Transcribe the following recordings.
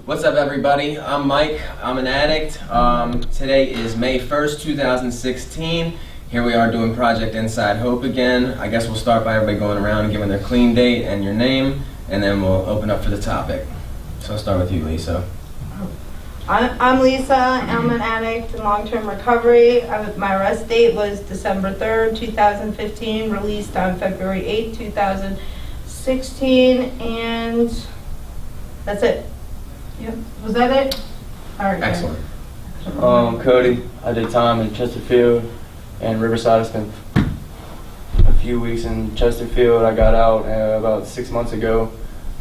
What's up, everybody? I'm Mike. I'm an addict. Today is May 1st, 2016. Here we are doing Project Inside Hope again. I guess we'll start by everybody going around and giving their clean date and your name, and then we'll open up for the topic. So I'll start with you, Lisa. I'm Lisa. I'm an addict in long-term recovery. My arrest date was December 3rd, 2015, released on February 8th, 2016, and that's it. Yep. Was that it? All right. Excellent. Cody, I did time in Chesterfield and Riverside. I spent a few weeks in Chesterfield. I got out about 6 months ago,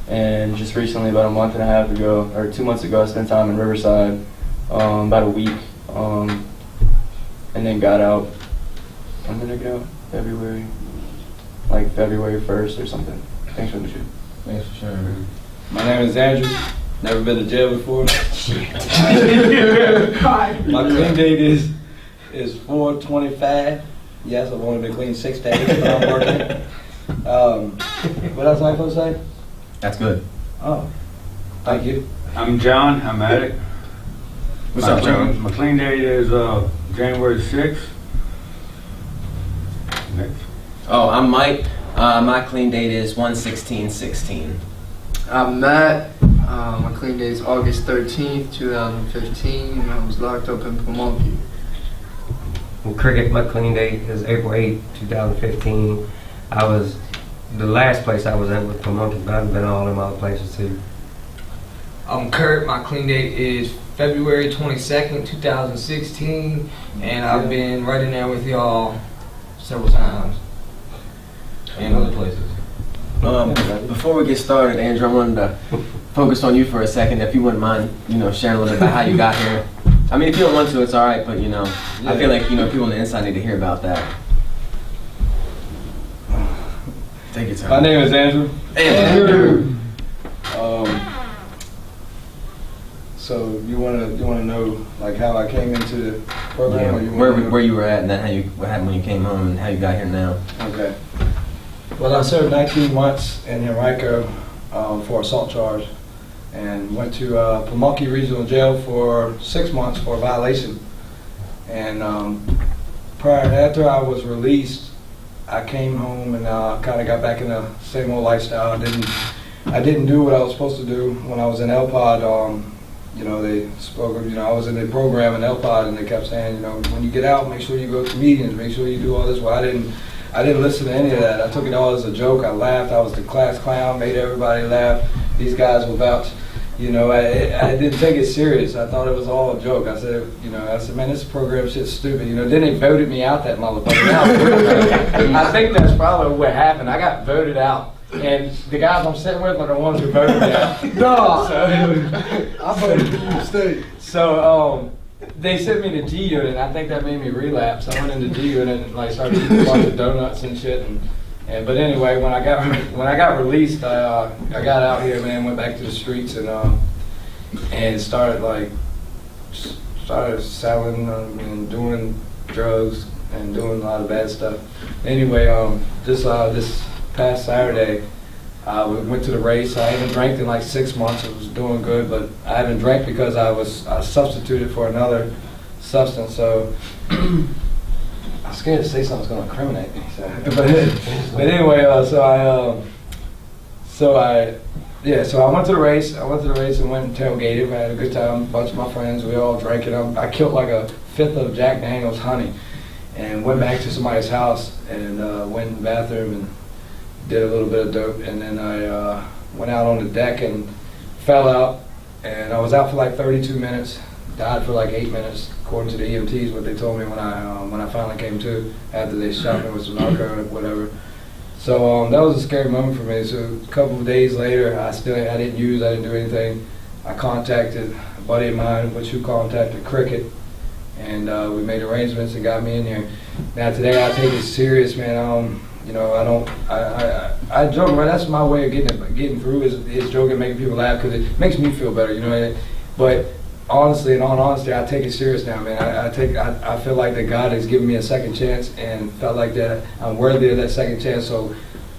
and just recently, about a month and a half ago, or 2 months ago, I spent time in Riverside, about a week, and then got out. When did I get out? February 1st or something. Thanks for the shoot. Thanks for sharing. My name is Andrew. Never been to jail before. My clean date is 4/25. Yes, I've only been clean 6 days, but I'm working. What else am I supposed to say? That's good. Oh, thank you. I'm John. I'm addict. What's up, John? My clean date is January 6th. Next. Oh, I'm Mike. My clean date is 1/16/16. I'm Matt. My clean date is August 13th, 2015. I was locked up in Pamunkey. Well, Cricket, my clean date is April 8th, 2015. The last place I was at was Pamunkey, but I've been all in other places too. I'm Kurt. My clean date is February 22nd, 2016, and I've been right in there with y'all several times and other places. Before we get started, Andrew, I wanted to focus on you for a second. If you wouldn't mind, sharing a little bit about how you got here. I mean, if you don't want to, it's all right. But I feel like people on the inside need to hear about that. Take your time. My name is Andrew. Andrew. So you wanna know like how I came into the program? Or you Where you were at, and then what happened when you came home, and how you got here now. Okay. Well, I served 19 months in Henrico for assault charge, and went to Pamunkey Regional Jail for 6 months for a violation. And after I was released, I came home and kind of got back in the same old lifestyle. I didn't do what I was supposed to do when I was in LPOD. They spoke of, I was in the program in LPOD, and they kept saying, when you get out, make sure you go to meetings, make sure you do all this. Well, I didn't listen to any of that. I took it all as a joke. I laughed. I was the class clown, made everybody laugh. These guys were vouch. I didn't take it serious. I thought it was all a joke. I said, man, this program shit's stupid. Then they voted me out, that motherfucker. I think that's probably what happened. I got voted out. And the guys I'm sitting with are the ones who voted me out. No! I voted for you to stay. So, they sent me to G Unit, and I think that made me relapse. I went into G Unit and started eating a bunch of donuts and shit. But anyway, when I got released, I got out here, man, went back to the streets and started selling and doing drugs and doing a lot of bad stuff. Anyway, this past Saturday, we went to the race. I haven't drank in 6 months. I was doing good, but I haven't drank because I substituted for another substance. So I'm scared to say something's going to incriminate me. But anyway, so I went to the race. I went to the race and went and tailgated. I had a good time. A bunch of my friends, we all drank it. I killed like a fifth of Jack Daniel's honey, and went back to somebody's house and went in the bathroom and did a little bit of dope, and then I went out on the deck and fell out, and I was out for 32 minutes, died for 8 minutes, according to the EMTs, what they told me when I finally came to, after they shot me with some narco or whatever. So that was a scary moment for me. So a couple of days later, I didn't do anything. I contacted a buddy of mine, which who contacted Cricket, and we made arrangements and got me in here. Now today I take it serious, man. I joke, man. That's my way of getting through is joking, making people laugh, because it makes me feel better, But honestly, in all honesty, I take it serious now, man. I feel like that God has given me a second chance, and felt like that I'm worthy of that second chance. So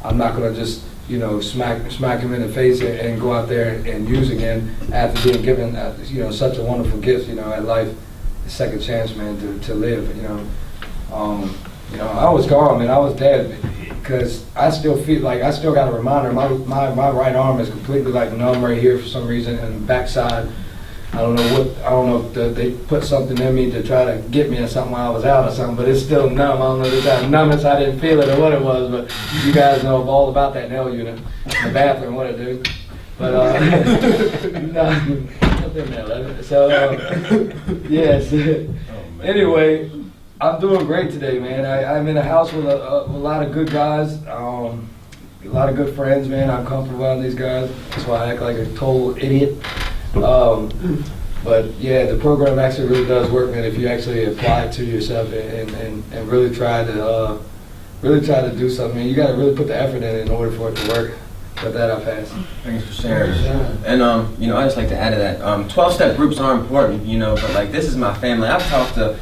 I'm not gonna just you know, smack him in the face and go out there and use again after being given, you know, such a wonderful gift, you know, at life, a second chance, man, to live, you know. You know, I was gone, man. I was dead because I still feel like I still got a reminder. My right arm is completely like numb right here for some reason, and the backside. I don't know if they put something in me to try to get me or something while I was out or something, but it's still numb. I don't know if it's that numbness, I didn't feel it or what it was, but you guys know all about that nail unit in the bathroom, what it do. But, no, so, yes. Anyway, I'm doing great today, man. I'm in a house with a lot of good guys, a lot of good friends, man. I'm comfortable around these guys. That's why I act like a total idiot. But yeah, the program actually really does work, man, if you actually apply it to yourself and really try to do something. Man, you got to really put the effort in order for it to work. But that I pass. Thanks for sharing. And you know, I just like to add to that. 12-step groups are important, you know, but like this is my family. I've talked to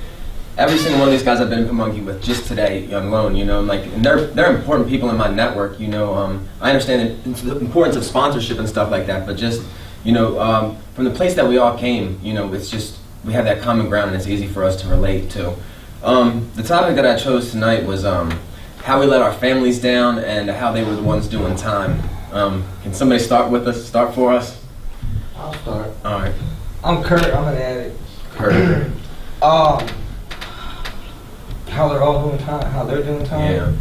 every single one of these guys I've been in Pamunkey with just today, alone, you know, like, and they're important people in my network, you know. I understand the importance of sponsorship and stuff like that, but just, you know, from the place that we all came, you know, it's just, we have that common ground and it's easy for us to relate to. The topic that I chose tonight was how we let our families down and how they were the ones doing time. Can somebody start for us? I'll start. All right. I'm Kurt. I'm an addict. Kurt. How they're all doing time? How they're doing time? Yeah.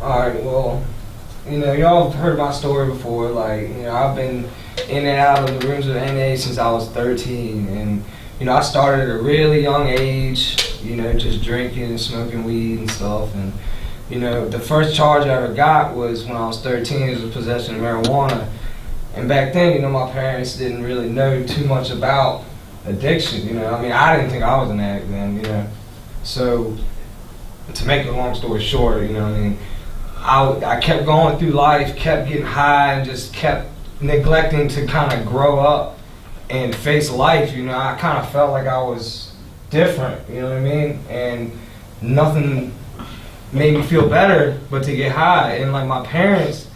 All right. Well, you know, y'all have heard my story before. Like, you know, I've been in and out of the rooms of NA since I was 13, and you know, I started at a really young age. You know, just drinking and smoking weed and stuff. And you know, the first charge I ever got was when I was 13. It was possession of marijuana. And back then, you know, my parents didn't really know too much about addiction. You know, I mean, I didn't think I was an addict then. You know, so to make a long story short, you know, I mean, I kept going through life, kept getting high, and just kept neglecting to kind of grow up and face life. You know, I kind of felt like I was different. You know what I mean? And nothing made me feel better but to get high. And like my parents,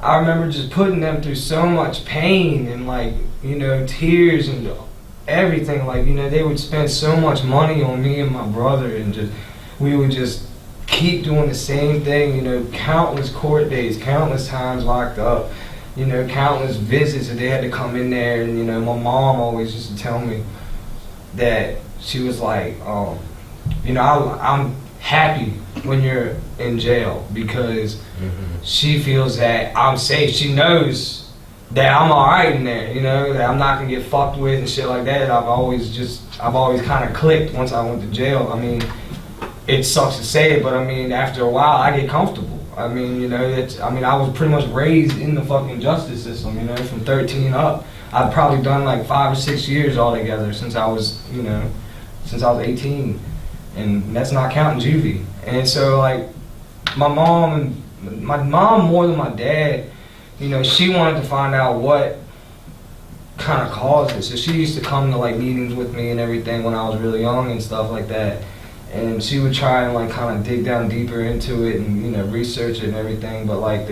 I remember just putting them through so much pain and like, you know, tears and everything. Like, you know, they would spend so much money on me and my brother, and just we would just keep doing the same thing, you know, countless court days, countless times locked up, you know, countless visits that they had to come in there. And you know, my mom always used to tell me that she was like, you know, I'm happy when you're in jail because she feels that I'm safe. She knows that I'm alright in there, you know, that I'm not gonna get fucked with and shit like that. I've always kind of clicked once I went to jail. I mean, it sucks to say it, but I mean, after a while, I get comfortable. I mean, you know, I was pretty much raised in the fucking justice system, you know, from 13 up. I've probably done like 5 or 6 years altogether since I was, you know, since I was 18. And that's not counting juvie. And so, like, my mom more than my dad, you know, she wanted to find out what kind of caused it. So she used to come to, like, meetings with me and everything when I was really young and stuff like that. And she would try and, like, kind of dig down deeper into it and, you know, research it and everything. But, like,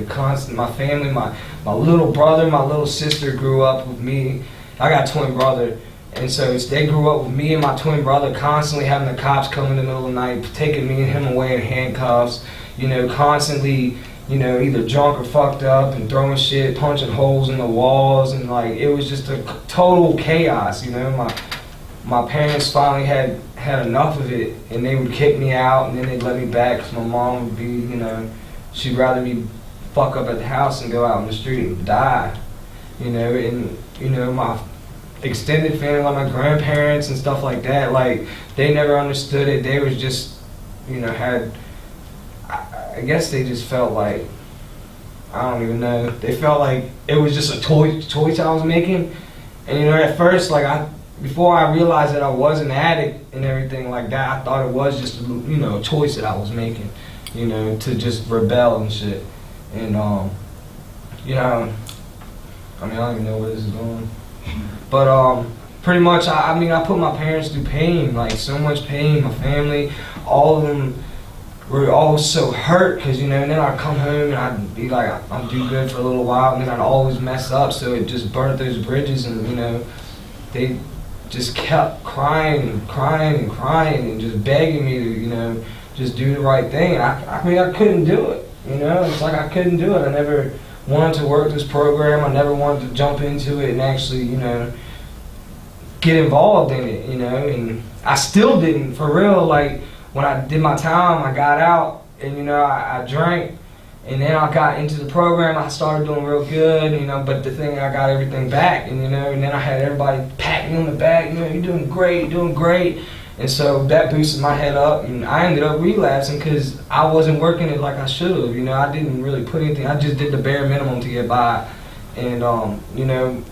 my family, my little brother, my little sister grew up with me. I got a twin brother. And so they grew up with me and my twin brother constantly having the cops come in the middle of the night, taking me and him away in handcuffs, you know, constantly, you know, either drunk or fucked up and throwing shit, punching holes in the walls, and like, it was just a total chaos, you know. My parents finally had enough of it, and they would kick me out, and then they'd let me back, because my mom would be, you know, she'd rather me fuck up at the house and go out in the street and die, you know. And, you know, my extended family, like my grandparents and stuff like that, like, they never understood it. They was just, you know, I guess they just felt like, I don't even know, they felt like it was just a choice I was making. And, you know, at first, like, before I realized that I was an addict and everything like that, I thought it was just, you know, a choice that I was making, you know, to just rebel and shit. And, you know, I mean, I don't even know where this is going. But pretty much, I mean, I put my parents through pain, like so much pain. My family, all of them, were always so hurt because, you know, and then I'd come home and I'd be like, I'm do good for a little while, and then I'd always mess up, so it just burnt those bridges, and, you know, they just kept crying and crying and crying and just begging me to, you know, just do the right thing. And I mean, I couldn't do it, you know, it's like I couldn't do it. I never wanted to work this program, I never wanted to jump into it and actually, you know, get involved in it, you know, and I still didn't, for real. Like, when I did my time, I got out, and, you know, I drank, and then I got into the program, I started doing real good, you know, but the thing, I got everything back, and, you know, and then I had everybody pat me on the back, you know, you're doing great, and so that boosted my head up, and I ended up relapsing because I wasn't working it like I should have, you know, I didn't really put anything, I just did the bare minimum to get by, and, you know,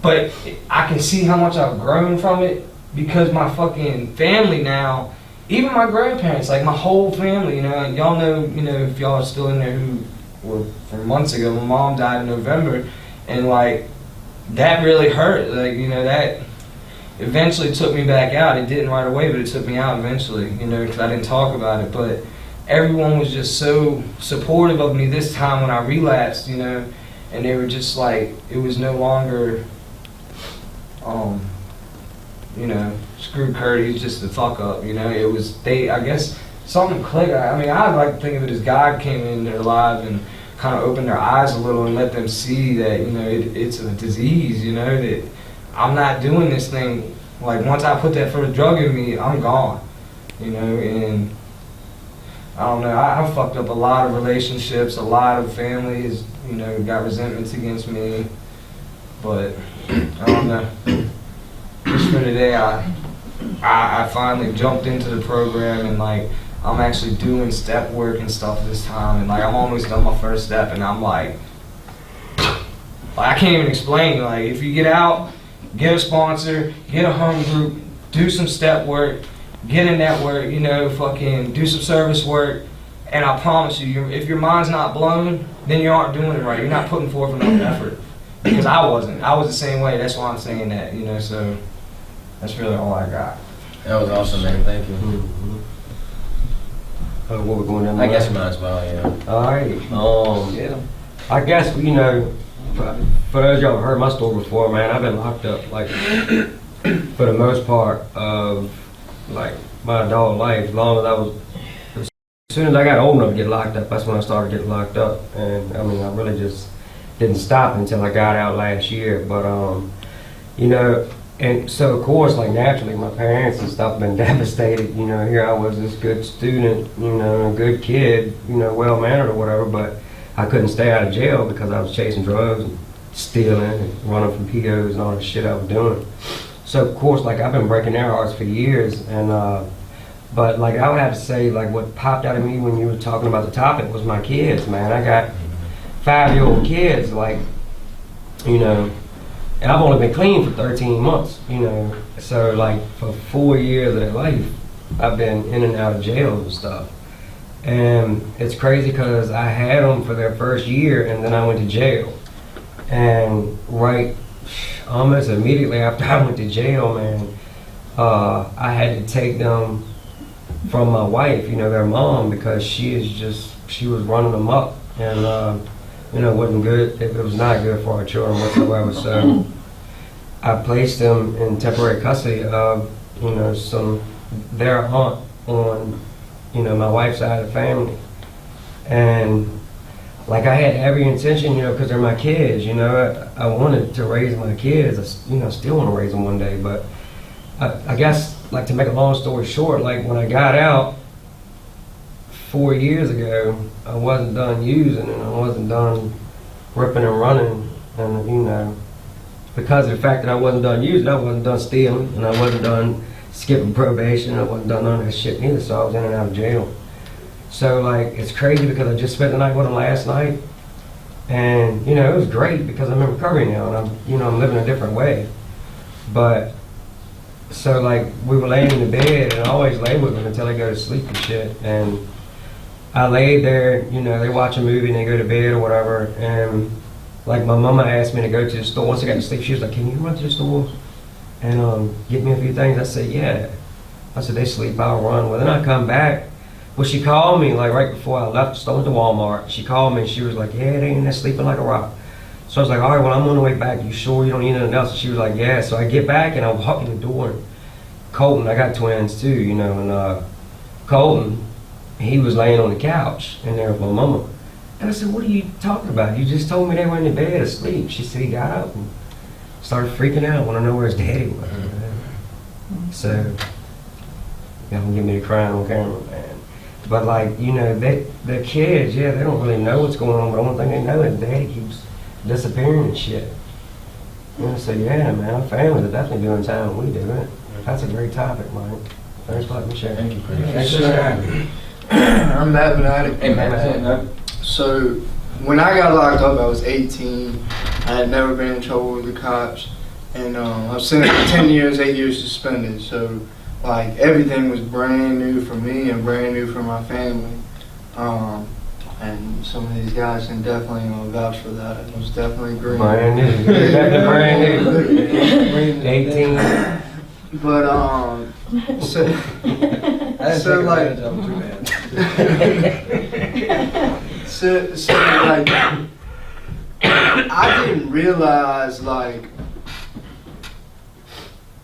but I can see how much I've grown from it because my fucking family now, even my grandparents, like my whole family, you know, and y'all know, you know, if y'all are still in there who were from months ago, my mom died in November, and like, that really hurt, like, you know, that eventually took me back out. It didn't right away, but it took me out eventually, you know, because I didn't talk about it, but everyone was just so supportive of me this time when I relapsed, you know, and they were just like, it was no longer, you know, screw Kurt, he's just a fuck up, you know. It was, I guess something clicked. I mean, I like to think of it as God came in their lives and kind of opened their eyes a little and let them see that, you know, it's a disease, you know, that I'm not doing this thing. Like, once I put that first drug in me, I'm gone, you know. And I don't know, I fucked up a lot of relationships, a lot of families, you know, got resentments against me, but I don't know. Just for today, I finally jumped into the program, and like, I'm actually doing step work and stuff this time, and like, I'm almost done my first step, and I'm like I can't even explain. Like, if you get out, get a sponsor, get a home group, do some step work, get a network, you know, fucking do some service work, and I promise you, if your mind's not blown, then you aren't doing it right. You're not putting forth enough effort. Because I wasn't. I was the same way. That's why I'm saying that, you know, so that's really all I got. That was awesome, man. Thank you. Mm-hmm. What we're going down I guess you might as well, yeah. All right. Yeah. I guess, you know, for those y'all have heard my story before, man, I've been locked up, like, for the most part of, like, my adult life. As long as I was, as soon as I got old enough to get locked up, that's when I started getting locked up. And, I mean, I really just didn't stop until I got out last year. But, you know, and so, of course, like, naturally, my parents and stuff been devastated. You know, here I was, this good student, you know, a good kid, you know, well-mannered or whatever, but I couldn't stay out of jail because I was chasing drugs and stealing and running from POs and all the shit I was doing. So, of course, like, I've been breaking their hearts for years. And, but, like, I would have to say, like, what popped out of me when you were talking about the topic was my kids, man. I got 5-year-old kids, like, you know, and I've only been clean for 13 months, you know. So, like, for 4 years of their life, I've been in and out of jail and stuff. And it's crazy because I had them for their first year, and then I went to jail. And right, almost immediately after I went to jail, man, I had to take them from my wife, you know, their mom, because she was running them up, and you know, it wasn't good. It was not good for our children whatsoever. So I placed them in temporary custody of, you know, their aunt on, you know, my wife's side of the family. And like, I had every intention, you know, because they're my kids, you know, I wanted to raise my kids. I, you know, still want to raise them one day. But I guess, like, to make a long story short, like, when I got out 4 years ago, I wasn't done using, and I wasn't done ripping and running. And, you know, because of the fact that I wasn't done using, I wasn't done stealing, and I wasn't done skipping probation, I wasn't done none of that shit neither, so I was in and out of jail. So, like, it's crazy because I just spent the night with them last night, and, you know, it was great because I'm in recovery now, and I'm living a different way. But, so, like, we were laying in the bed, and I always lay with them until they go to sleep and shit, and I laid there, you know, they watch a movie and they go to bed or whatever, and, like, my mama asked me to go to the store. Once I got to sleep, she was like, can you run to the store and get me a few things? I said, yeah. I said, they sleep, I'll run. Well, then I come back Well, she called me like right before I left. I went to Walmart. She called me and she was like, "Yeah, they in there sleeping like a rock." So I was like, "All right, well, I'm on the way back. You sure you don't need anything else?" And she was like, "Yeah." So I get back and I walk in the door. And Colton, I got twins too, you know, and Colton, he was laying on the couch in there with my mama. And I said, "What are you talking about? You just told me they were in the bed asleep." She said he got up and started freaking out, want to know where his daddy was. So, y'all can get me to crying on camera, man. But like, you know, the kids, yeah, they don't really know what's going on, but the only thing they know is daddy keeps disappearing and shit. You know, so yeah, man, our families are definitely doing time when we do it. That's a great topic, Mike. Thanks for letting me share. Thank you, Chris. Thanks for sharing. I'm Matt Benatic. Hey, man. So when I got locked up, I was 18. I had never been in trouble with the cops, and I was sentenced for 10 years, 8 years suspended. So like everything was brand new for me and brand new for my family. And some of these guys can definitely vouch for that. It was definitely green. Brand new. Definitely brand new. 18. But so like so like I didn't realize like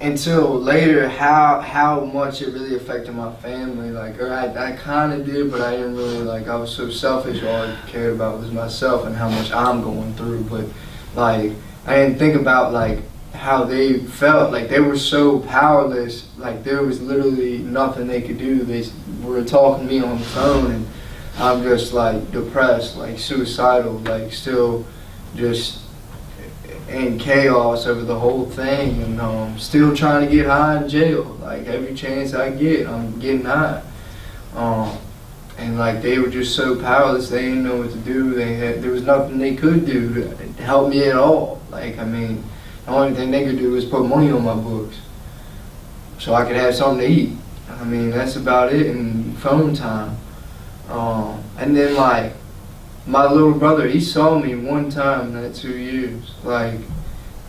until later how much it really affected my family. Like, or I kind of did, but I didn't really, like, I was so selfish. All I cared about was myself and how much I'm going through. But like I didn't think about like how they felt. Like they were so powerless. Like there was literally nothing they could do. They were talking to me on the phone, and I'm just like depressed, like suicidal, like still just in chaos over the whole thing, and still trying to get high in jail. Like every chance I get, I'm getting high. And like they were just so powerless, they didn't know what to do. There was nothing they could do to help me at all. Like, I mean, the only thing they could do was put money on my books so I could have something to eat. I mean, that's about it, and phone time. And then like my little brother, he saw me one time in that 2 years. Like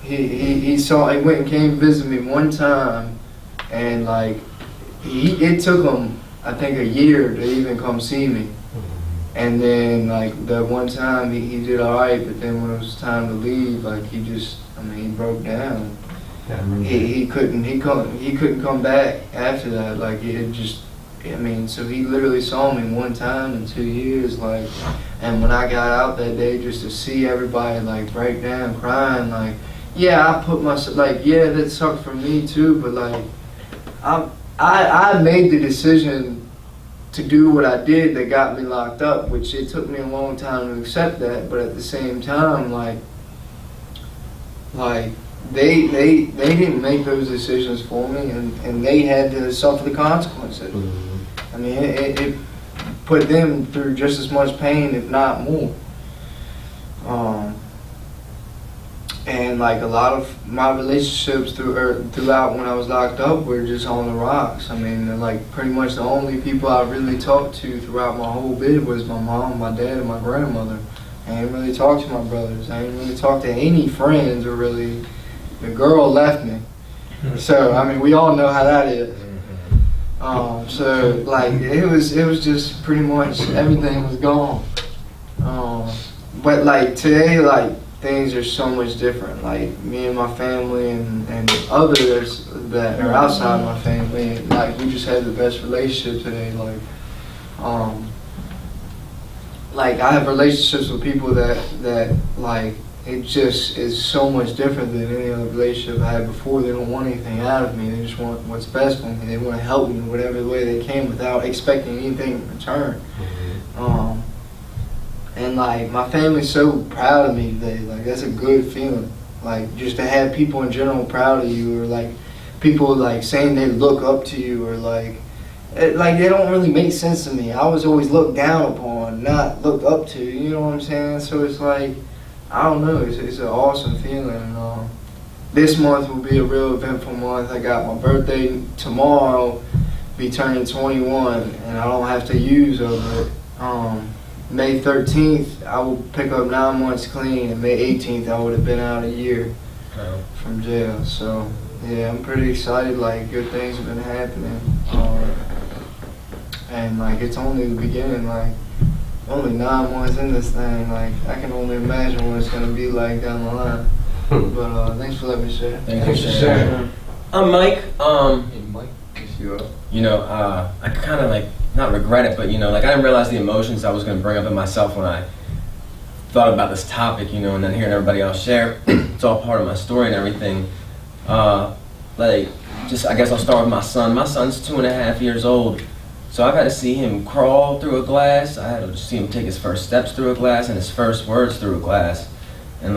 he went and came visit me one time, and like it took him I think a year to even come see me. And then like that one time he did alright, but then when it was time to leave, like he broke down. He couldn't come back after that. Like it just, so he literally saw me one time in 2 years, like, and when I got out that day, just to see everybody like break down crying, like, yeah, I put myself, like, yeah, that sucked for me too, but like, I made the decision to do what I did that got me locked up, which it took me a long time to accept that, but at the same time, like they didn't make those decisions for me, and they had to suffer the consequences. I mean, it put them through just as much pain, if not more. And like a lot of my relationships throughout when I was locked up were just on the rocks. I mean, like pretty much the only people I really talked to throughout my whole bid was my mom, my dad, and my grandmother. I didn't really talk to my brothers. I didn't really talk to any friends, or really. The girl left me. So I mean, we all know how that is. So like it was just pretty much everything was gone. But like today, like things are so much different. Like me and my family and others that are outside my family, like we just had the best relationship today. Like I have relationships with people that like it just is so much different than any other relationship I had before. They don't want anything out of me. They just want what's best for me. They want to help me in whatever way they can without expecting anything in return. And like my family's so proud of me today. Like that's a good feeling. Like just to have people in general proud of you, or like people like saying they look up to you, or like they don't really make sense to me. I was always looked down upon, not looked up to. You know what I'm saying? So it's like, I don't know. It's an awesome feeling. This month will be a real eventful month. I got my birthday tomorrow, be turning 21, and I don't have to use over it. May 13th, I will pick up 9 months clean, and May 18th, I would have been out a year from jail. So yeah, I'm pretty excited. Like good things have been happening. and like it's only the beginning. Like only 9 months in this thing. Like I can only imagine what it's gonna be like down the line. But thanks for letting me share. Thanks for sharing. I'm Mike. You I kind of like, not regret it, but like I didn't realize the emotions I was going to bring up in myself when I thought about this topic, and then hearing everybody else share. It's all part of my story and everything. I guess I'll start with my son. My son's 2.5 years old, so I've had to see him crawl through a glass. I had to see him take his first steps through a glass and his first words through a glass. And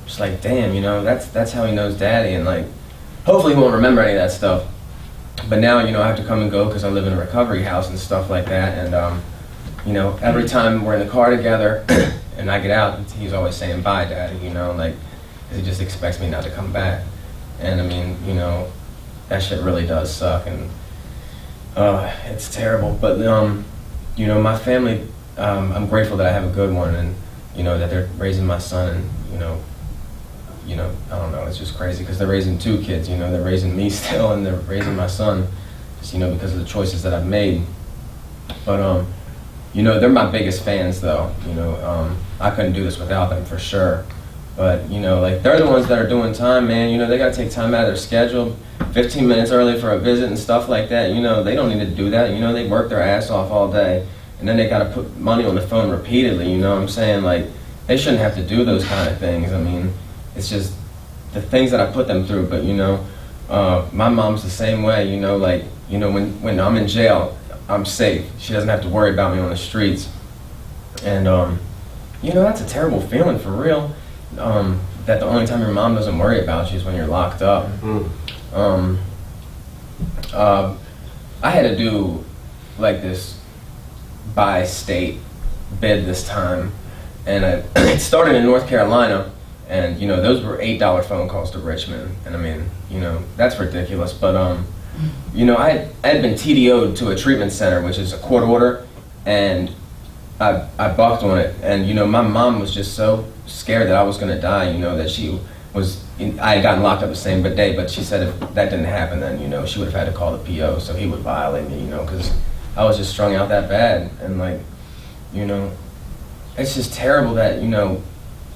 just like, damn, that's how he knows daddy, and like, hopefully he won't remember any of that stuff. But now, I have to come and go because I live in a recovery house and stuff like that. And, every time we're in the car together and I get out, he's always saying, bye, daddy, like, he just expects me not to come back. And I mean, that shit really does suck, and it's terrible. But, my family, I'm grateful that I have a good one, and, that they're raising my son, and, I don't know, it's just crazy because they're raising 2 kids, they're raising me still and they're raising my son, just, because of the choices that I've made. But, they're my biggest fans though, I couldn't do this without them for sure. But, like, they're the ones that are doing time, man, they gotta take time out of their schedule, 15 minutes early for a visit and stuff like that, they don't need to do that, they work their ass off all day, and then they gotta put money on the phone repeatedly, what I'm saying? Like, they shouldn't have to do those kind of things. I mean, it's just the things that I put them through. But my mom's the same way. When I'm in jail, I'm safe. She doesn't have to worry about me on the streets. And that's a terrible feeling for real. That the only time your mom doesn't worry about you is when you're locked up. I had to do like this bi-state bid this time, and it started in North Carolina. And, those were $8 phone calls to Richmond. And I mean, that's ridiculous. But, I had been TDO'd to a treatment center, which is a court order, and I bucked on it. And, my mom was just so scared that I was going to die, that I had gotten locked up the same day, but she said if that didn't happen, then, she would have had to call the PO, so he would violate me, because I was just strung out that bad. And, like, it's just terrible that,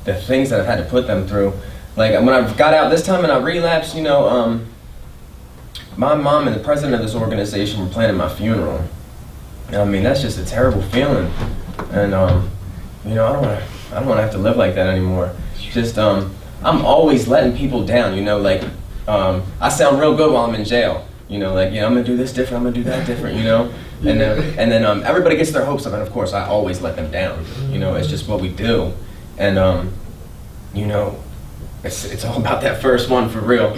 the things that I've had to put them through. Like, when I got out this time and I relapsed, my mom and the president of this organization were planning my funeral. I mean, that's just a terrible feeling. And, I don't want to have to live like that anymore. Just, I'm always letting people down, I sound real good while I'm in jail. I'm gonna do this different, I'm gonna do that different, And then everybody gets their hopes up, and of course I always let them down. It's just what we do. And, it's all about that first one for real.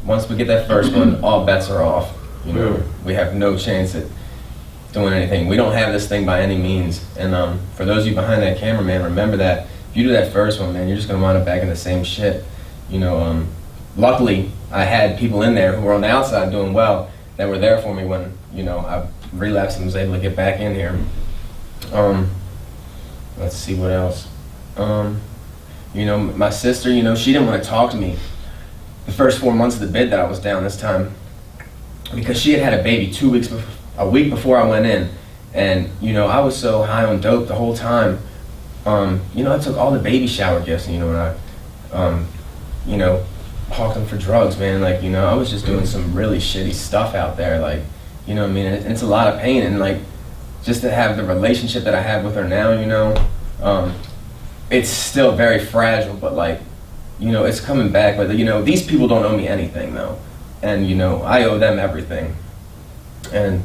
Once we get that first one, all bets are off. We have no chance at doing anything. We don't have this thing by any means. And for those of you behind that camera, man, remember that if you do that first one, man, you're just gonna wind up back in the same shit. Luckily, I had people in there who were on the outside doing well that were there for me when, I relapsed and was able to get back in here. Let's see what else. My sister, she didn't want to talk to me the first 4 months of the bid that I was down this time, because she had a baby a week before I went in, and I was so high on dope the whole time. I took all the baby shower gifts, and I hawked them for drugs, man. Like, I was just doing some really shitty stuff out there, like, what I mean? It's a lot of pain, and like, just to have the relationship that I have with her now, it's still very fragile, but like, it's coming back. But these people don't owe me anything though, and I owe them everything. And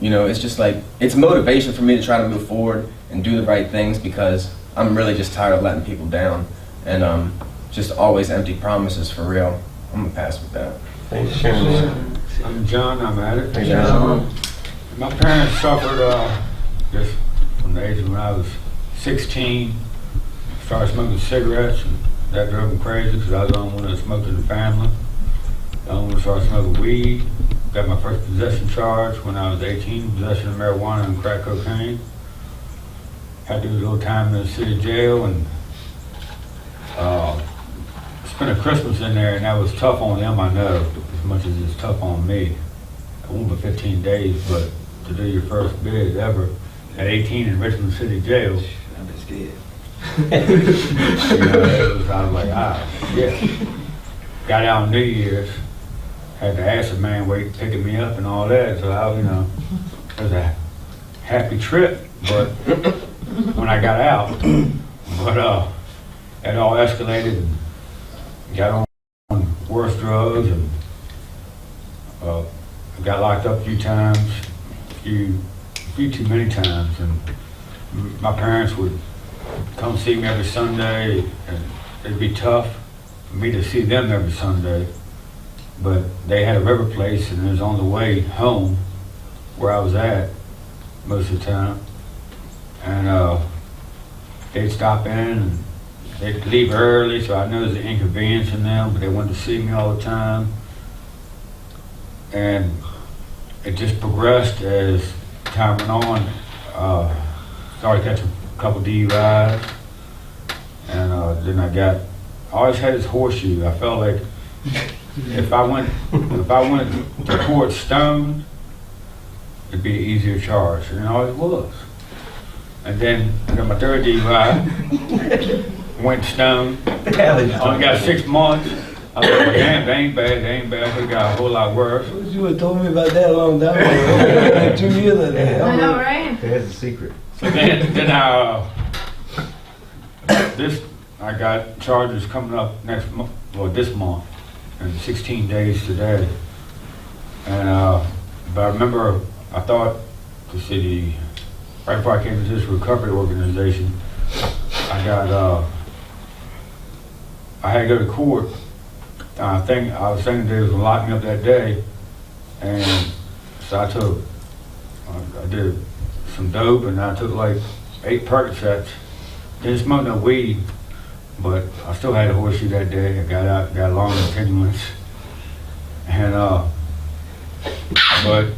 it's just like, it's motivation for me to try to move forward and do the right things, because I'm really just tired of letting people down, and just always empty promises for real. I'm gonna pass with that. Thanks for sharing this. I'm John, I'm addict. Hey, John. My parents suffered just from the age of when I was 16. Started smoking cigarettes, and that drove them crazy because I was the only one that smoked in the family. The only one that started smoking weed. Got my first possession charge when I was 18, possession of marijuana and crack cocaine. Had to do a little time in the city jail, and spent a Christmas in there, and that was tough on them, I know, as much as it's tough on me. I went for 15 days, but to do your first bid ever at 18 in Richmond City Jail. I've been scared. I was like, yeah. Got out on New Year's, had the acid man wait picking me up and all that, so I, it was a happy trip, but when I got out, but it all escalated and got on worse drugs and got locked up a few times, a few too many times, and my parents would come see me every Sunday, and it'd be tough for me to see them every Sunday, but they had a river place and it was on the way home where I was at most of the time, and they'd stop in and they'd leave early, so I know there's an inconvenience in them, but they wanted to see me all the time, and it just progressed as time went on. Started catching a couple DUIs, and then I always had this horseshoe. I felt like if I went to court stoned, it'd be an easier charge, and it always was. And then I got my third DUI, went stoned, only got 6 months. I was like, damn, they ain't bad, I could've got a whole lot worse. You would have told me about that a long time ago. Like 2 years ago. I know, right? There's a secret. So then I got charges coming up next month, well, this month, and 16 days today. And but I remember I thought the city, right before I came to this recovery organization, I had to go to court. I was thinking they was gonna lock me up that day, and so I did some dope, and I took like 8 Percocets. Didn't smoke no weed, but I still had a horseshoe that day. I got out, got long continuance, and but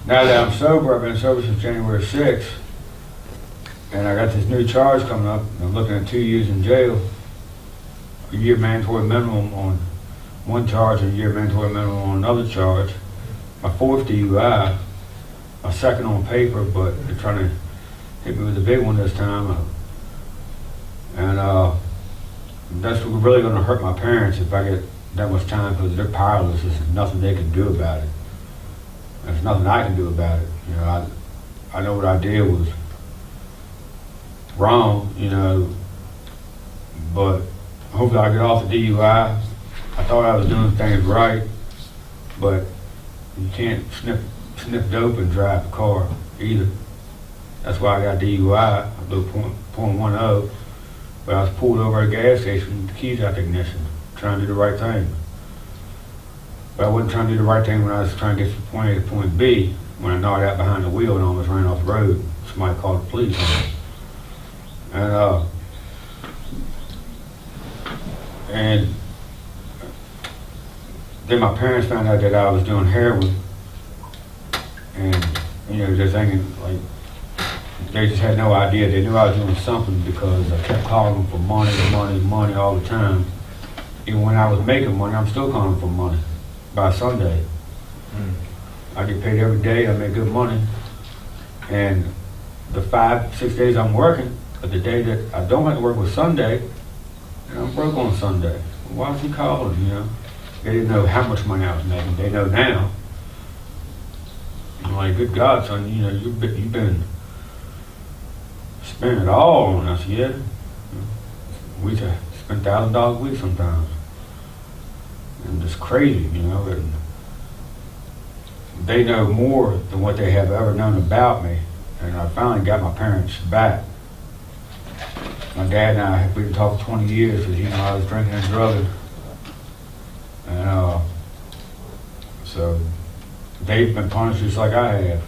now that I'm sober, I've been sober since January 6th, and I got this new charge coming up. I'm looking at 2 years in jail, a year mandatory minimum on one charge, and a year mandatory minimum on another charge. My 4th DUI, my 2nd on paper, but they're trying to hit me with a big one this time. And that's really going to hurt my parents if I get that much time, because they're powerless. There's nothing they can do about it. There's nothing I can do about it. I know what I did was wrong, but hopefully I get off the DUI. I thought I was doing things right, but you can't sniff dope and drive a car either. That's why I got DUI. I blew .10, but I was pulled over at a gas station with the keys out the ignition, trying to do the right thing. But I wasn't trying to do the right thing when I was trying to get from point A to point B, when I knocked out behind the wheel and almost ran off the road. Somebody called the police on me. And then my parents found out that I was doing heroin, and just thinking, like, they just had no idea. They knew I was doing something because I kept calling them for money all the time. Even when I was making money, I'm still calling them for money by Sunday. I get paid every day, I make good money, and the 5-6 days I'm working, but the day that I don't have to work was Sunday, and I'm broke on Sunday. Why was he calling, They didn't know how much money I was making. They know now. I'm like, good God, son, you've been spending it all on us, yeah? We spend $1,000 a week sometimes. And it's crazy, and they know more than what they have ever known about me. And I finally got my parents back. My dad and I, we've been talking 20 years because, I was drinking and drugging. And so they've been punished just like I have.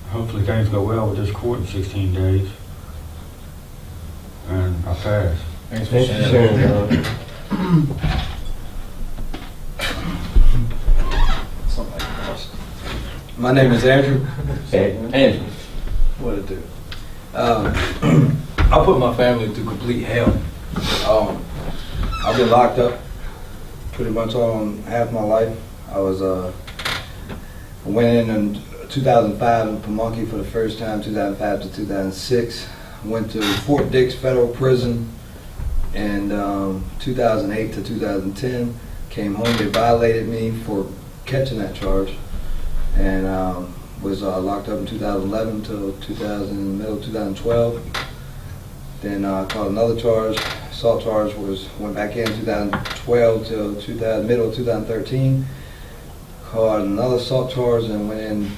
Hopefully things go well with this court in 16 days. And I pass. Thanks for sharing. My name is Andrew. Andrew. What it do? I put my family through complete hell. I've been locked up pretty much all half my life. I went in 2005 in Pamunkey for the first time, 2005 to 2006. Went to Fort Dix Federal Prison in 2008 to 2010. Came home, they violated me for catching that charge, and was locked up in 2011 till middle 2012. Then caught another charge, assault charge, went back in 2012 till middle of 2013. Caught another assault charge and went in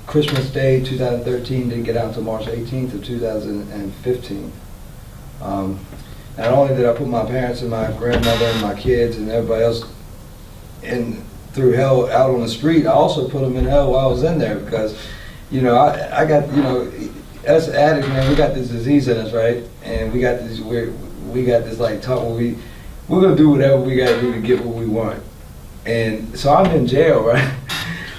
Christmas Day 2013, didn't get out until March 18th of 2015. Not only did I put my parents and my grandmother and my kids and everybody else through hell out on the street, I also put them in hell while I was in there, because, you know, I got, you know, us addicts, man, we got this disease in us, right? And we got this, we got this like talk where we're gonna do whatever we gotta do to get what we want. And so I'm in jail, right?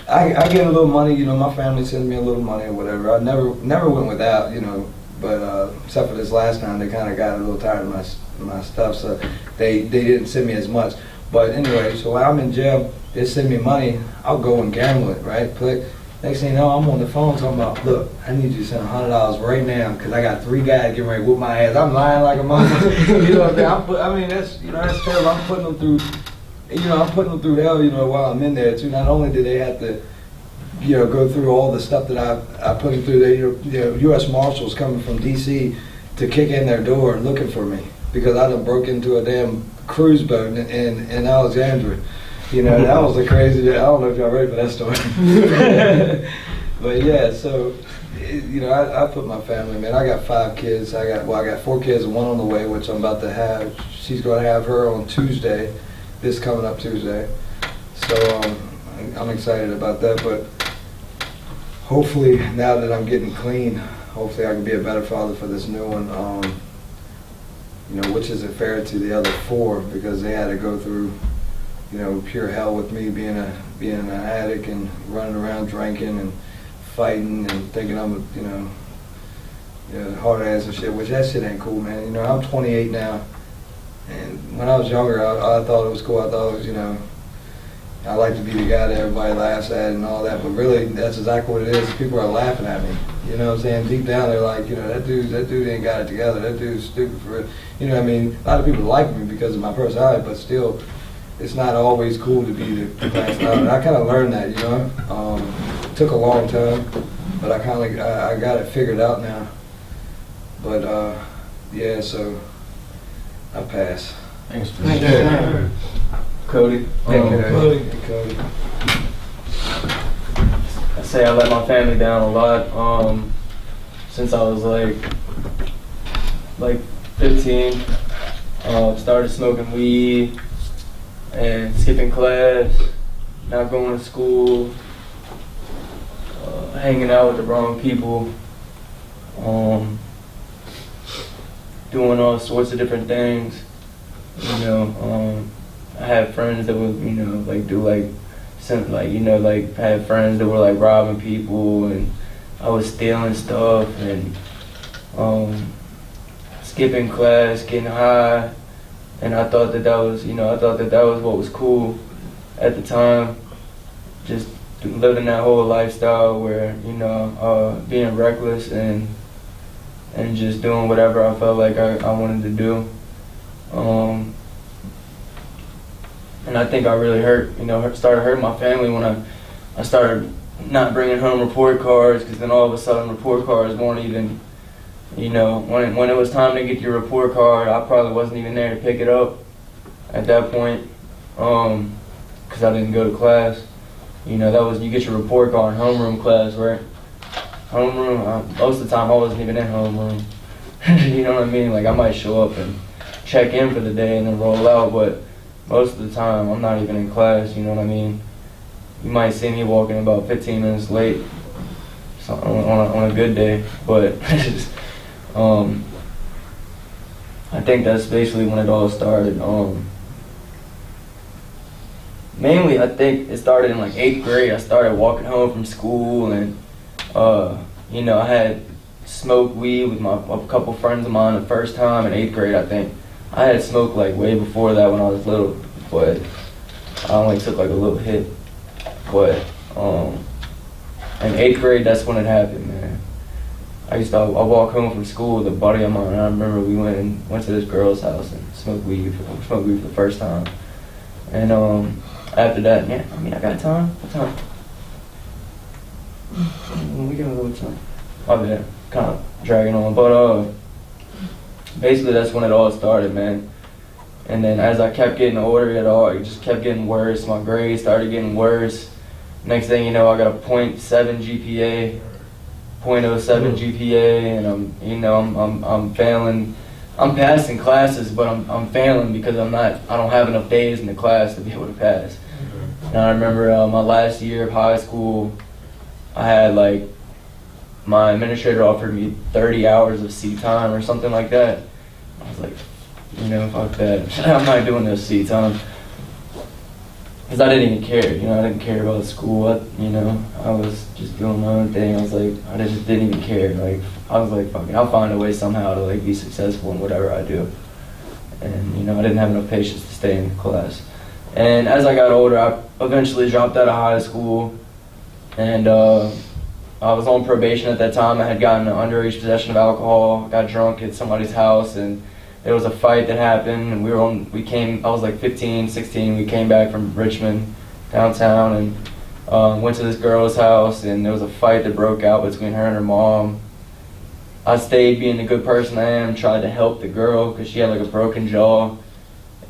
I get a little money, you know, my family sends me a little money or whatever. I never went without, you know, but except for this last time, they kind of got a little tired of my stuff, so they didn't send me as much. But anyway, so while I'm in jail, they send me money, I'll go and gamble it, right? Click. Next thing you know, I'm on the phone talking about, look, I need you to send $100 right now because I got 3 guys getting ready to whoop my ass. I'm lying like a motherfucker. You know what I'm saying? I mean, that's, you know, that's terrible. I'm putting them through, you know, I'm putting them through hell, you know, while I'm in there too. Not only do they have to, you know, go through all the stuff that I put them through, the U.S. Marshals coming from D.C. to kick in their door looking for me because I done broke into a damn cruise boat in Alexandria. You know, that was a crazy, I don't know if y'all ready for that story. But yeah, so, you know, I put my family, man. I got 5 kids. I got 4 kids and 1 on the way, which I'm about to have. She's going to have her on Tuesday, this coming up Tuesday. So I'm excited about that. But hopefully, now that I'm getting clean, hopefully I can be a better father for this new one. You know, which isn't fair to the other 4 because they had to go through, you know, pure hell with me being an addict and running around drinking and fighting and thinking I'm a, you know, hard ass and shit, which that shit ain't cool, man. You know, I'm 28 now, and when I was younger, I thought it was cool. I thought it was, you know, I like to be the guy that everybody laughs at and all that, but really, that's exactly what it is. People are laughing at me. You know what I'm saying? Deep down, they're like, you know, that dude ain't got it together. That dude's stupid for it. You know what I mean? A lot of people like me because of my personality, but still, it's not always cool to be the best. And I kind of learned that, you know. It took a long time, but I got it figured out now. But yeah, so I pass. Thanks for Thank sharing. you. Cody. Cody. I say I let my family down a lot since I was like 15. Started smoking weed and skipping class, not going to school, hanging out with the wrong people, doing all sorts of different things. You know, I had friends that would, you know, like do like something like, you know, like had friends that were like robbing people, and I was stealing stuff and skipping class, getting high. And I thought that was, you know, that was what was cool at the time. Just living that whole lifestyle where, you know, being reckless and just doing whatever I felt like I wanted to do. And I think I really started hurting my family when I started not bringing home report cards, because then all of a sudden report cards weren't even, you know, when it was time to get your report card, I probably wasn't even there to pick it up at that point, because I didn't go to class. You know, that was, you get your report card in homeroom class, right? Homeroom, most of the time I wasn't even in homeroom. You know what I mean? Like, I might show up and check in for the day and then roll out, but most of the time I'm not even in class, you know what I mean? You might see me walking about 15 minutes late on a good day, but I think that's basically when it all started. Mainly, I think it started in like 8th grade. I started walking home from school, and you know, I had smoked weed with a couple friends of mine the first time in 8th grade, I think. I had smoked like way before that when I was little, but I only took like a little hit. But in 8th grade, that's when it happened, man. I walk home from school with a buddy of mine, and I remember we went to this girl's house and smoked weed for the first time. And after that, yeah, I mean, I got time. What time? We got a little time. My bad, kind of dragging on, but basically that's when it all started, man. And then as I kept getting older, it just kept getting worse. My grades started getting worse. Next thing you know, I got a .7 GPA, .07 GPA, and I'm failing. I'm passing classes, but I'm failing because I don't have enough days in the class to be able to pass. And I remember my last year of high school, I had my administrator offered me 30 hours of C time or something like that. I was like, fuck that. I'm not doing this C time. Because I didn't even care, I didn't care about school. I was just doing my own thing. I just didn't even care. I was like, fuck it, I'll find a way somehow to be successful in whatever I do. And I didn't have enough patience to stay in class. And as I got older, I eventually dropped out of high school, and I was on probation at that time. I had gotten an underage possession of alcohol, got drunk at somebody's house, and there was a fight that happened, and I was like 15, 16, we came back from Richmond, downtown, and went to this girl's house, and there was a fight that broke out between her and her mom. I stayed being the good person I am, tried to help the girl, because she had a broken jaw,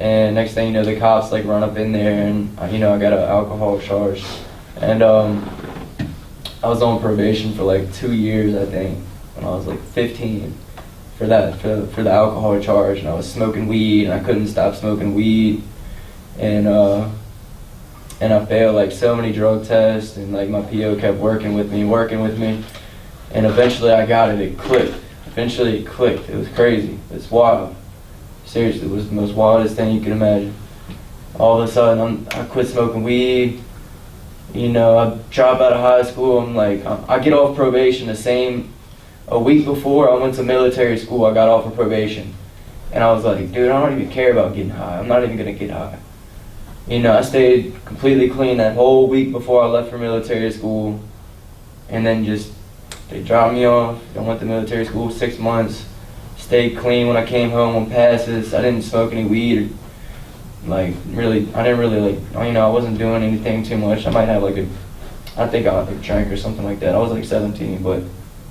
and next thing you know, the cops run up in there, and I got an alcohol charge, and I was on probation for 2 years, I think, when I was 15. For the alcohol charge, and I was smoking weed, and I couldn't stop smoking weed, and I failed so many drug tests, and my PO kept working with me, and eventually I got it. It clicked. It was crazy. It's wild. Seriously, it was the most wildest thing you can imagine. All of a sudden, I quit smoking weed. I drop out of high school. I get off probation a week before I went to military school. I got off of probation, and I was like, dude, I don't even care about getting high. I'm not even gonna get high. I stayed completely clean that whole week before I left for military school, and then they dropped me off. I went to military school 6 months, stayed clean when I came home on passes. I didn't smoke any weed. I didn't really I wasn't doing anything too much. I might have I think I drank or something like that. I was 17, but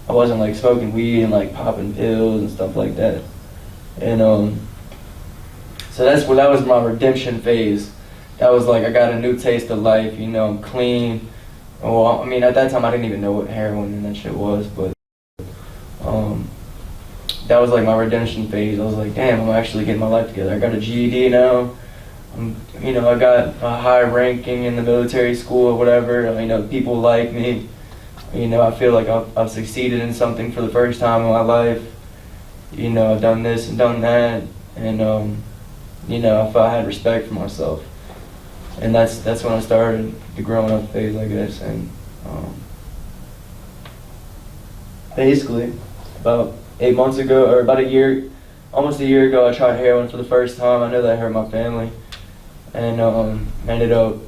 I wasn't smoking weed and popping pills and stuff like that. And so that was my redemption phase. That was I got a new taste of life, I'm clean. Well, at that time I didn't even know what heroin and that shit was, but that was my redemption phase. I was like, damn, I'm actually getting my life together. I got a GED now. I got a high ranking in the military school or whatever. People like me. I feel like I've succeeded in something for the first time in my life. I've done this and done that, and I felt I had respect for myself. And that's when I started the growing up phase, I guess. And basically, about 8 months ago, or about almost a year ago, I tried heroin for the first time. I know that hurt my family, and ended up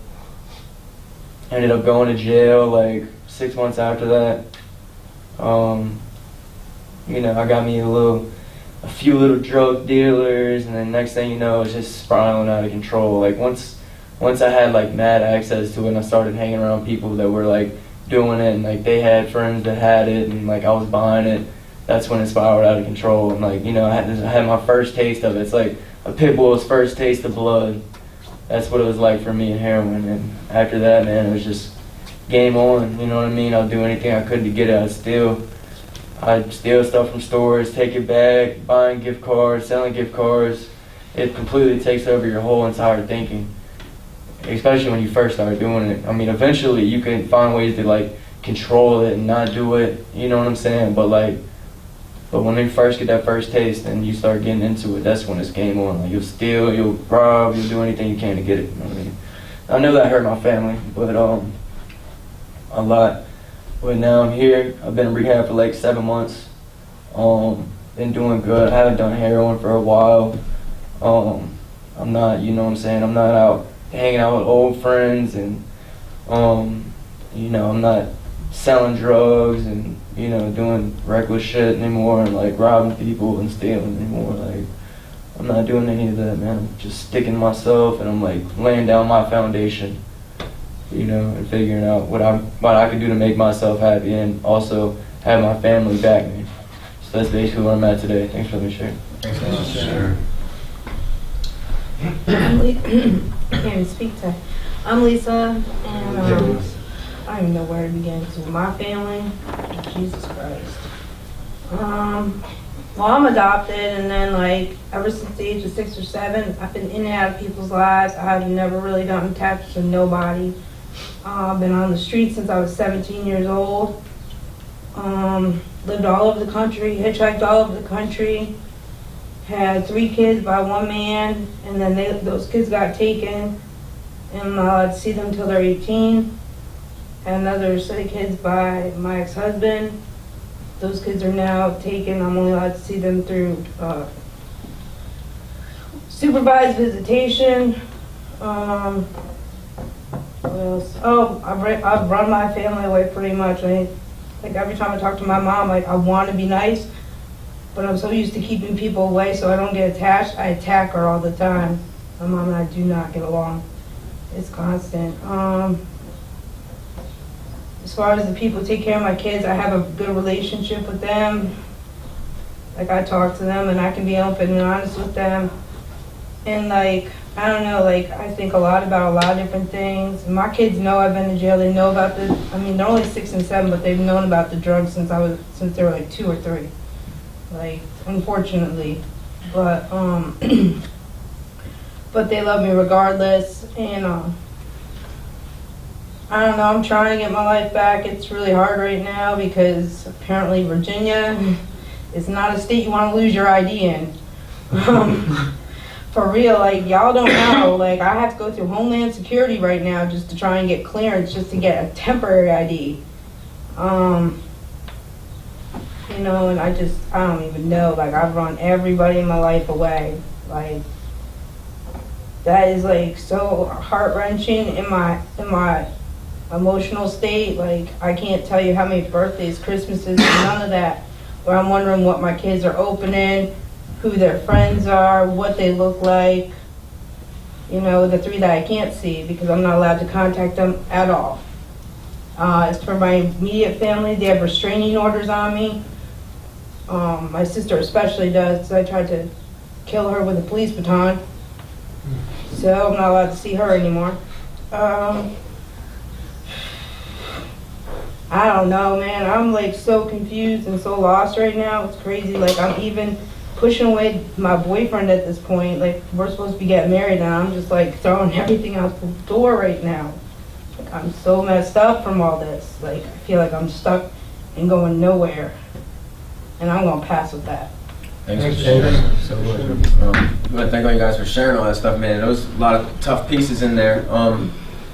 going to jail 6 months after that. I got me a few little drug dealers, and then next thing you know, it's just spiraling out of control. Once I had mad access to it, and I started hanging around people that were doing it, and they had friends that had it, and I was behind it. That's when it spiraled out of control, and I had my first taste of it. It's a pit bull's first taste of blood. That's what it was like for me in heroin, and after that, man, it was just game on, you know what I mean? I'll do anything I could to get it. I'd steal stuff from stores, take it back, buying gift cards, selling gift cards. It completely takes over your whole entire thinking, especially when you first start doing it. Eventually you can find ways to control it and not do it, you know what I'm saying? But when you first get that first taste and you start getting into it, that's when it's game on. You'll steal, you'll rob, you'll do anything you can to get it, you know what I mean? I know that hurt my family, but a lot. But now I'm here. I've been in rehab for 7 months. Been doing good. I haven't done heroin for a while. I'm not, I'm not out hanging out with old friends, and I'm not selling drugs and, you know, doing reckless shit anymore and like robbing people and stealing anymore. Like, I'm not doing any of that, man. I'm just sticking to myself and I'm like laying down my foundation, you know, and figuring out what I could do to make myself happy and also have my family back me. So that's basically where I'm at today. Thanks for letting me share. Sure. I can't even speak to. I'm Lisa, and I don't even know where to begin. So my family, Jesus Christ. Well, I'm adopted, and then like ever since the age of 6 or 7, I've been in and out of people's lives. I've never really gotten attached to nobody. Been on the streets since I was 17 years old. Lived all over the country, hitchhiked all over the country. Had 3 kids by one man, and then those kids got taken, and I'm not allowed to see them until they're 18. Had another set of kids by my ex-husband. Those kids are now taken. I'm only allowed to see them through supervised visitation. What else? Oh, I've run my family away pretty much. Like every time I talk to my mom, like I want to be nice, but I'm so used to keeping people away so I don't get attached. I attack her all the time. My mom and I do not get along. It's constant. As far as the people who take care of my kids, I have a good relationship with them. Like I talk to them and I can be open and honest with them. And like, I don't know, like I think a lot about a lot of different things. My kids know I've been to jail. They know about the, I mean, they're only 6 and 7, but they've known about the drugs since they were like 2 or 3. Like, unfortunately. But but they love me regardless. And I don't know, I'm trying to get my life back. It's really hard right now because apparently Virginia is not a state you want to lose your ID in. For real, like y'all don't know, like I have to go through Homeland Security right now just to try and get clearance just to get a temporary ID. You know, and I don't even know, like I've run everybody in my life away. Like that is like so heart-wrenching in my emotional state. Like I can't tell you how many birthdays, Christmases, none of that, where I'm wondering what my kids are opening, who their friends are, what they look like. You know, the 3 that I can't see because I'm not allowed to contact them at all. As for my immediate family, they have restraining orders on me. My sister especially does because I tried to kill her with a police baton. So I'm not allowed to see her anymore. I don't know, man. I'm like so confused and so lost right now. It's crazy. Like I'm even pushing away my boyfriend at this point. Like we're supposed to be getting married and I'm just like throwing everything out the door right now. Like I'm so messed up from all this. Like I feel like I'm stuck and going nowhere. And I'm gonna pass with that. Thanks for sharing. I want to thank all you guys for sharing all that stuff, man. There was a lot of tough pieces in there.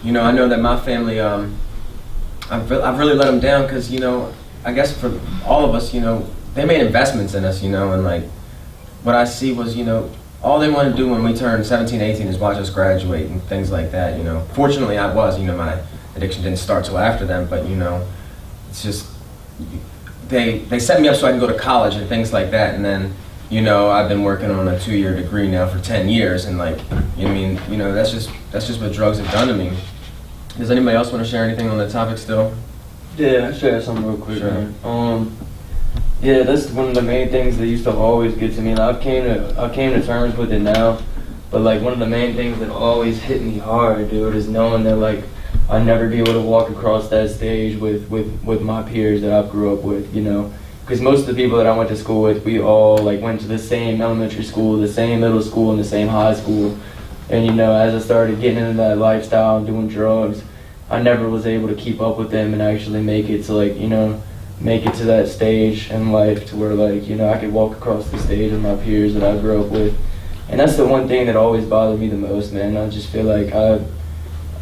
You know, I know that my family, I've really let them down because, you know, I guess for all of us, you know, they made investments in us, you know, and like what I see was, you know, all they wanted to do when we turned 17, 18 is watch us graduate and things like that, you know. Fortunately, I was, you know, my addiction didn't start till after them, but, you know, it's just, they set me up so I can go to college and things like that, and then, you know, I've been working on a 2-year degree now for 10 years, and like, I mean, you know, that's just what drugs have done to me. Does anybody else want to share anything on the topic still? Yeah, I'll share something real quick, Sure. man. Yeah, that's one of the main things that used to always get to me. And I came to terms with it now, but like one of the main things that always hit me hard, dude, is knowing that like I'd never be able to walk across that stage with my peers that I grew up with, you know. Because most of the people that I went to school with, we all like went to the same elementary school, the same middle school, and the same high school. And you know, as I started getting into that lifestyle and doing drugs, I never was able to keep up with them and actually make it to like, you know, make it to that stage in life to where like, you know, I could walk across the stage with my peers that I grew up with. And that's the one thing that always bothered me the most, man. I just feel like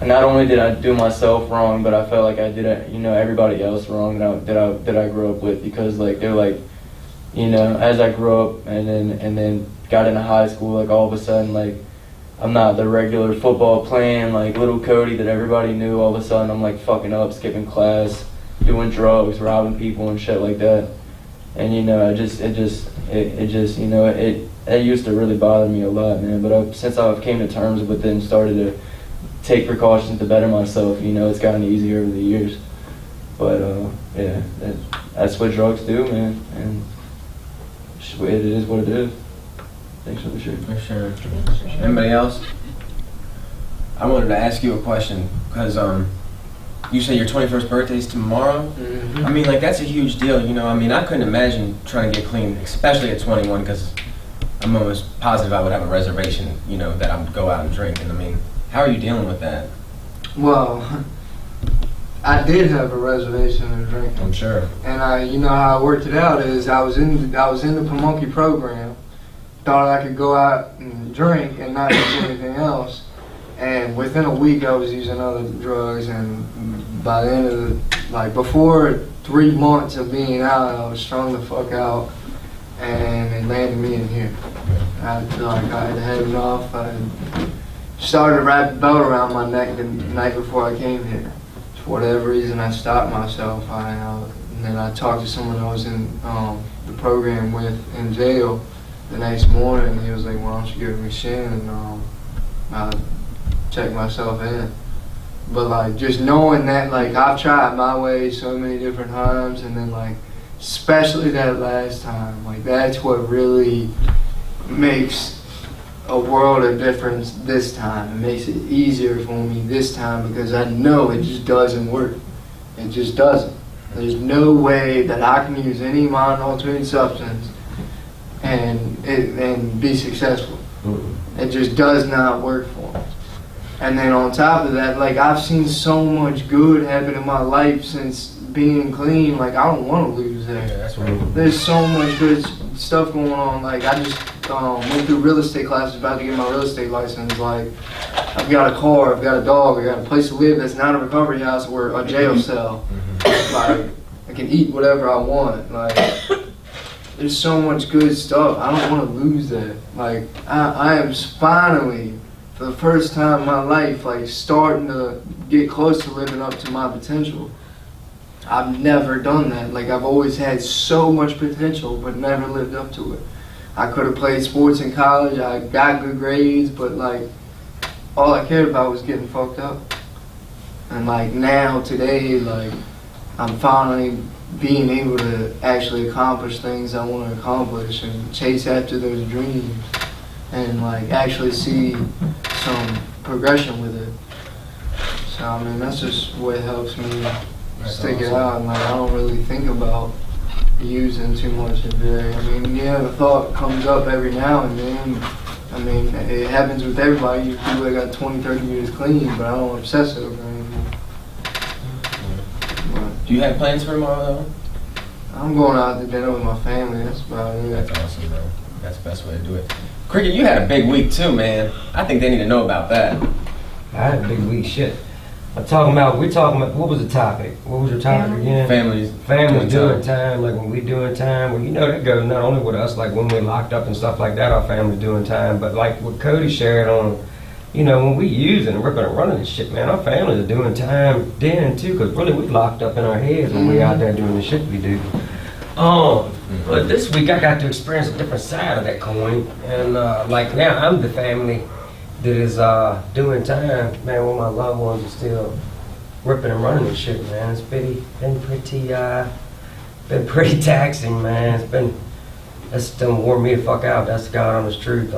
not only did I do myself wrong, but I felt like I did, you know, everybody else wrong that I grew up with, because like they're like, you know, as I grew up and then got into high school, like all of a sudden like I'm not the regular football playing like little Cody that everybody knew. All of a sudden I'm like fucking up, skipping class, doing drugs, robbing people and shit like that. And you know, it just you know, it used to really bother me a lot, man. But since I've came to terms with it and started to take precautions to better myself, you know, it's gotten easier over the years. But yeah, that's what drugs do, man. And it is what it is. Thanks for the shirt. For sure. Anybody else? I wanted to ask you a question because you say your 21st birthday is tomorrow. I mean, like, that's a huge deal, you know. I mean, I couldn't imagine trying to get clean, especially at 21, because I'm almost positive I would have a reservation, you know, that I would go out and drink. And I mean, how are you dealing with that? Well, I did have a reservation to drink. I'm sure. And you know how I worked it out is I was in the Pamunkey program, thought I could go out and drink and not use anything else. And within a week, I was using other drugs, and by the end of before 3 months of being out, I was strung the fuck out, and it landed me in here. I feel like I had had enough. I started to wrap the belt around my neck the night before I came here. For whatever reason, I stopped myself. And then I talked to someone I was in the program with in jail the next morning, and he was like, "Why don't you go to Michigan and I check myself in?" But like, just knowing that, like, I've tried my way so many different times, and then like, especially that last time, like, that's what really makes a world of difference this time. It makes it easier for me this time because I know it just doesn't work. It just doesn't. There's no way that I can use any mind-altering substance and be successful. It just does not work for me. And then on top of that, like, I've seen so much good happen in my life since being clean. Like, I don't want to lose that. Yeah, that's what There's so much good stuff going on. Like, I just went through real estate classes, about to get my real estate license. Like, I've got a car, I've got a dog, I got a place to live that's not a recovery house or a jail cell. Like, I can eat whatever I want. Like, there's so much good stuff. I don't want to lose that. Like, I am finally, for the first time in my life, like, starting to get close to living up to my potential. I've never done that. Like, I've always had so much potential, but never lived up to it. I could have played sports in college, I got good grades, but like, all I cared about was getting fucked up. And like, now, today, like, I'm finally being able to actually accomplish things I want to accomplish and chase after those dreams and like actually see some progression with it. So I mean, that's just what helps me stick it out. And like, I don't really think about using too much of it. I mean, yeah, the thought comes up every now and then. I mean, it happens with everybody. You people that got 20, 30 years clean, but I don't obsess over anything. Do you have plans for tomorrow, though? I'm going out to dinner with my family. That's about it. That's awesome, bro. That's the best way to do it. Cricket, you had a big week, too, man. I think they need to know about that. I had a big week, shit. We're talking about, what was the topic? What was your topic again? Families doing time, like when we doing time. Well, you know, that goes not only with us, like when we're locked up and stuff like that, our family doing time, but like what Cody shared on, you know, when we using and we're gonna run this shit, man, our families are doing time then too, because really we locked up in our heads when we out there doing the shit we do. But this week I got to experience a different side of that coin, and like now I'm the family that is doing time, man, when my loved ones are still ripping and running and shit, man. It's been pretty taxing, man. That's done wore me the fuck out. That's the God honest truth.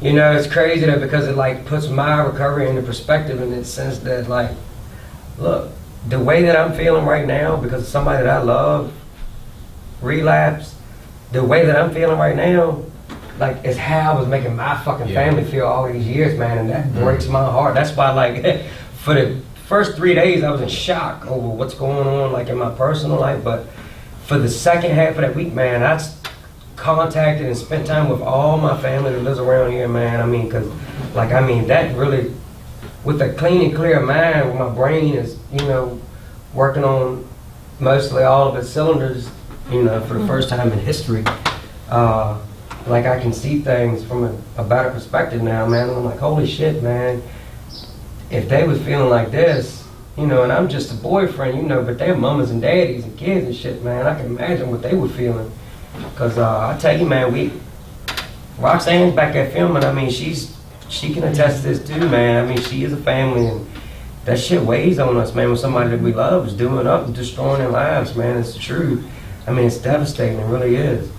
You know, it's crazy that because it like puts my recovery into perspective in the sense that like, look, the way that I'm feeling right now because somebody that I love relapsed, the way that I'm feeling right now, like, it's how I was making my fucking family feel all these years, man, and that breaks my heart. That's why, like, for the first 3 days, I was in shock over what's going on, like, in my personal life, but for the second half of that week, man, I contacted and spent time with all my family that lives around here, man. I mean, because, like, I mean, that really, with a clean and clear mind, where my brain is, you know, working on mostly all of its cylinders, you know, for the first time in history, like, I can see things from a better perspective now, man. I'm like, holy shit, man. If they was feeling like this, you know, and I'm just a boyfriend, you know, but they're mamas and daddies and kids and shit, man. I can imagine what they were feeling. Cause I tell you, man, Roxanne's back there filming. I mean, she can attest to this too, man. I mean, she is a family, and that shit weighs on us, man. When somebody that we love is doing up and destroying their lives, man, it's the truth. I mean, it's devastating. It really is.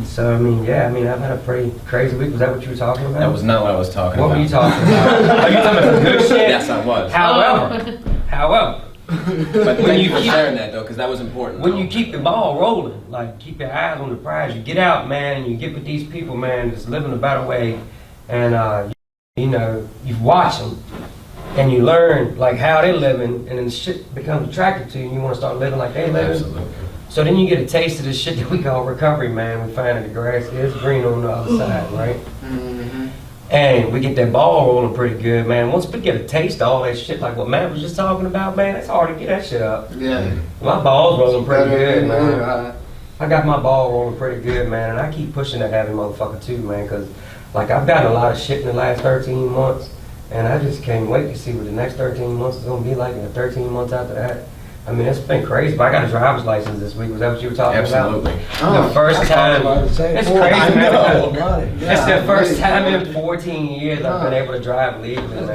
So, I mean, yeah, I mean, I've had a pretty crazy week. Was that what you were talking about? That was not what I was talking What about. were you talking about? Are you talking about the good shit? Yes, I was. However, But thank you for sharing that though, because that was important. when you keep the ball rolling, like keep your eyes on the prize, you get out, man, and you get with these people, man, that's living a better way, and you know, you watch them, and you learn like how they're living, and then shit becomes attractive to you, and you want to start living like they live. Absolutely. So then you get a taste of this shit that we call recovery, man. We find that the grass is green on the other side, right? Mm-hmm. And we get that ball rolling pretty good, man. Once we get a taste of all that shit, like what Matt was just talking about, man, it's hard to get that shit up. Yeah. My ball's rolling pretty good, man. Right. I got my ball rolling pretty good, man, and I keep pushing that heavy motherfucker too, man, because like I've gotten a lot of shit in the last 13 months, and I just can't wait to see what the next 13 months is gonna be like, and the 13 months after that. I mean, it's been crazy, but I got a driver's license this week. Was that what you were talking Absolutely. about? The first time. It's crazy, man. Yeah, It's the first time in 14 years I've been able to drive legally, man.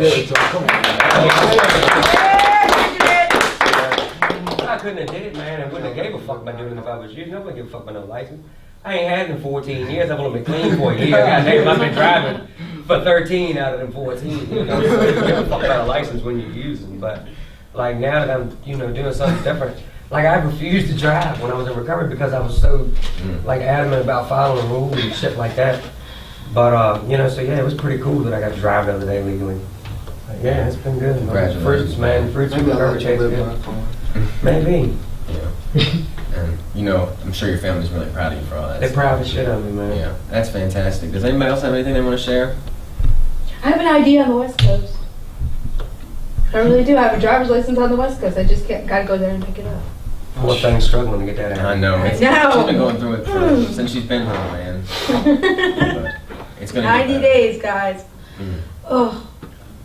I couldn't have did it, man. I wouldn't have gave a fuck about doing it if I was you. Nobody give a fuck about no license. I ain't had it in 14 years. I've only been clean for a year. Goddamn, I've been driving for 13 out of them 14. You know, so you give a fuck about a license when you're using. But like now that I'm, you know, doing something different, like I refused to drive when I was in recovery because I was so like adamant about following rules and shit like that. But you know, so yeah, it was pretty cool that I got to drive the other day legally. But, yeah, it's been good. Congratulations. Fruits, man. Fruits of Maybe I'll recovery let you tastes live good. my car. Maybe. Yeah. And you know, I'm sure your family's really proud of you for all that. They're stuff. proud of shit of me, man. Yeah, that's fantastic. Does anybody else have anything they want to share? I have an idea on the West Coast. I really do. I have a driver's license on the West Coast. I just gotta go there and pick it up. Poor thing's struggling to get that out. I know. I It's, know. She's been going through it since she's been home, man. But it's gonna 90 get better. days, guys. Mm. Oh,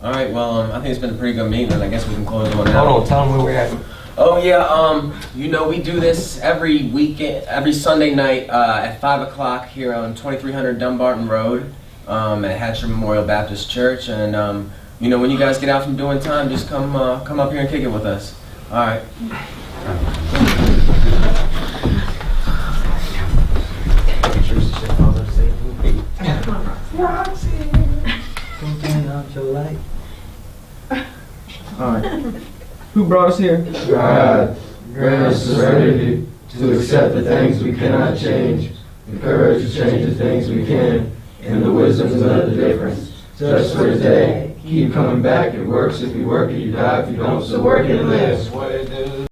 All right. Well, I think it's been a pretty good meeting, and I guess we can close on out. Hold on, tell them where we're at. Oh yeah, you know we do this every weekend, every Sunday night at 5 o'clock here on 2300 Dumbarton Road at Hatcher Memorial Baptist Church, and you know when you guys get out from doing time, just come up here and kick it with us. All right. Who brought us here? God, grant us serenity to accept the things we cannot change, the courage to change the things we can, and the wisdom to know the difference. Just for today, keep coming back. It works if you work it, you die if you don't, so work it and live. That's what it is.